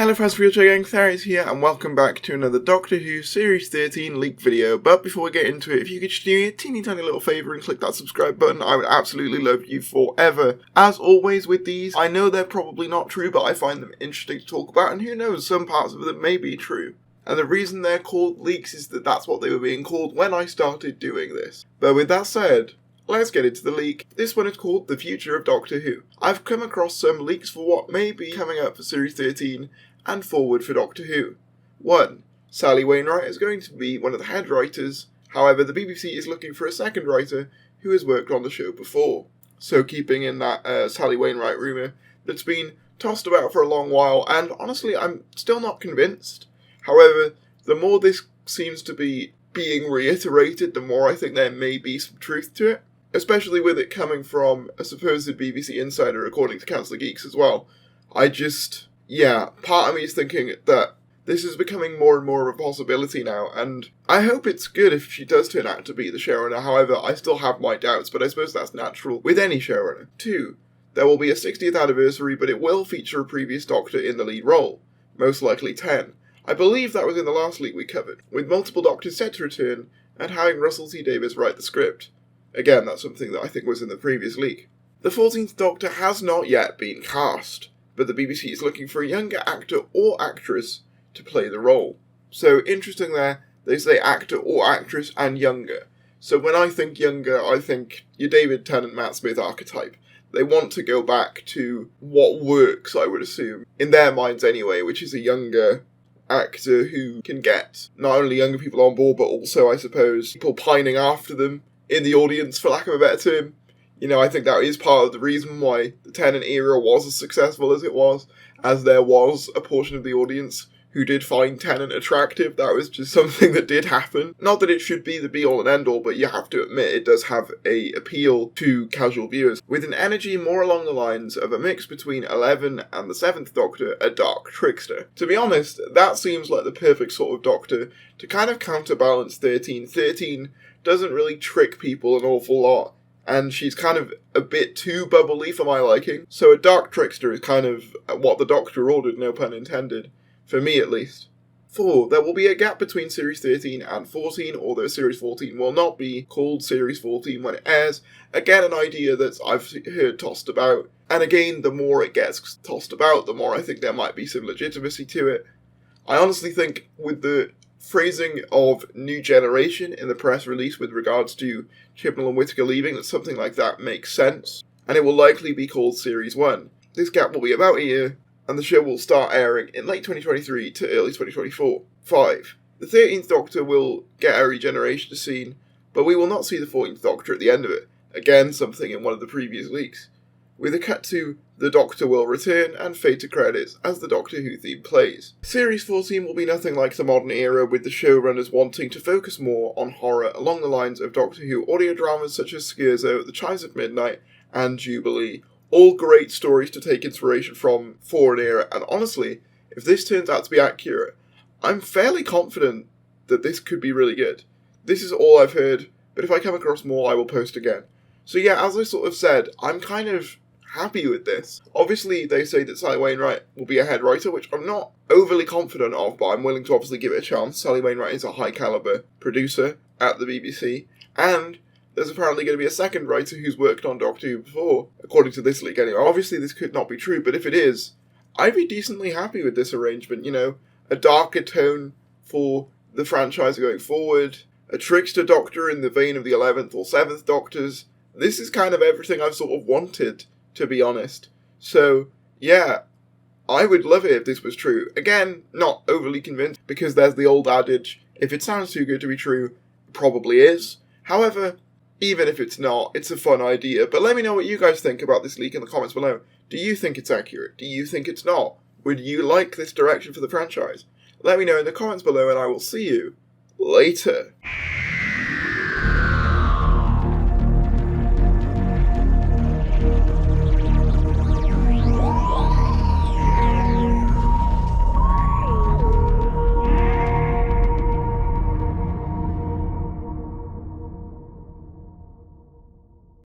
Hello friends, for your gang, Tharries here, and welcome back to another Doctor Who Series 13 leak video. But before we get into it, if you could just do me a teeny tiny little favour and click that subscribe button, I would absolutely love you forever. As always with these, I know they're probably not true, but I find them interesting to talk about, and who knows, some parts of them may be true. And the reason they're called leaks is that that's what they were being called when I started doing this. But with that said, let's get into the leak. This one is called The Future of Doctor Who. I've come across some leaks for what may be coming up for Series 13 and forward for Doctor Who. 1. Sally Wainwright is going to be one of the head writers, however the BBC is looking for a second writer who has worked on the show before. So keeping in that Sally Wainwright rumour that's been tossed about for a long while, and honestly I'm still not convinced. However, the more this seems to be being reiterated, the more I think there may be some truth to it. Especially with it coming from a supposed BBC insider, according to Council of Geeks as well. Part of me is thinking that this is becoming more and more of a possibility now, and I hope it's good if she does turn out to be the showrunner. However, I still have my doubts, but I suppose that's natural with any showrunner. 2. There will be a 60th anniversary, but it will feature a previous Doctor in the lead role, most likely 10. I believe that was in the last leak we covered, with multiple Doctors set to return, and having Russell T Davies write the script. Again, that's something that I think was in the previous leak. The 14th Doctor has not yet been cast, but the BBC is looking for a younger actor or actress to play the role. So, interesting there, they say actor or actress and younger. So when I think younger, I think your David Tennant, Matt Smith archetype. They want to go back to what works, I would assume, in their minds anyway, which is a younger actor who can get not only younger people on board, but also, I suppose, people pining after them in the audience, for lack of a better term. You know, I think that is part of the reason why the Tennant era was as successful as it was, as there was a portion of the audience who did find Tennant attractive. That was just something that did happen. Not that it should be the be-all and end-all, but you have to admit it does have a appeal to casual viewers, with an energy more along the lines of a mix between 11 and the 7th Doctor, a dark trickster. To be honest, that seems like the perfect sort of Doctor to kind of counterbalance 13. 13 doesn't really trick people an awful lot, and she's kind of a bit too bubbly for my liking. So a dark trickster is kind of what the Doctor ordered, no pun intended. For me at least. 4. There will be a gap between Series 13 and 14, although Series 14 will not be called Series 14 when it airs. Again, an idea that I've heard tossed about. And again, the more it gets tossed about, the more I think there might be some legitimacy to it. I honestly think with the phrasing of new generation in the press release with regards to Chibnall and Whittaker leaving, that something like that makes sense, and it will likely be called Series 1. This gap will be about a year, and the show will start airing in late 2023 to early 2024. 5. The 13th Doctor will get a regeneration scene, but we will not see the 14th Doctor at the end of it. Again, something in one of the previous leaks. With a cut to The Doctor Will Return and fade to credits as the Doctor Who theme plays. Series 14 will be nothing like the modern era, with the showrunners wanting to focus more on horror along the lines of Doctor Who audio dramas such as Scherzo, The Chimes of Midnight, and Jubilee. All great stories to take inspiration from for an era, and honestly, if this turns out to be accurate, I'm fairly confident that this could be really good. This is all I've heard, but if I come across more, I will post again. So yeah, as I sort of said, I'm kind of happy with this. Obviously, they say that Sally Wainwright will be a head writer, which I'm not overly confident of, but I'm willing to obviously give it a chance. Sally Wainwright is a high-caliber producer at the BBC, and there's apparently going to be a second writer who's worked on Doctor Who before, according to this leak anyway. Obviously, this could not be true, but if it is, I'd be decently happy with this arrangement. You know, a darker tone for the franchise going forward, a trickster Doctor in the vein of the 11th or 7th Doctors. This is kind of everything I've sort of wanted, to be honest. So, yeah, I would love it if this was true. Again, not overly convinced, because there's the old adage, if it sounds too good to be true, it probably is. However, even if it's not, it's a fun idea. But let me know what you guys think about this leak in the comments below. Do you think it's accurate? Do you think it's not? Would you like this direction for the franchise? Let me know in the comments below, and I will see you later.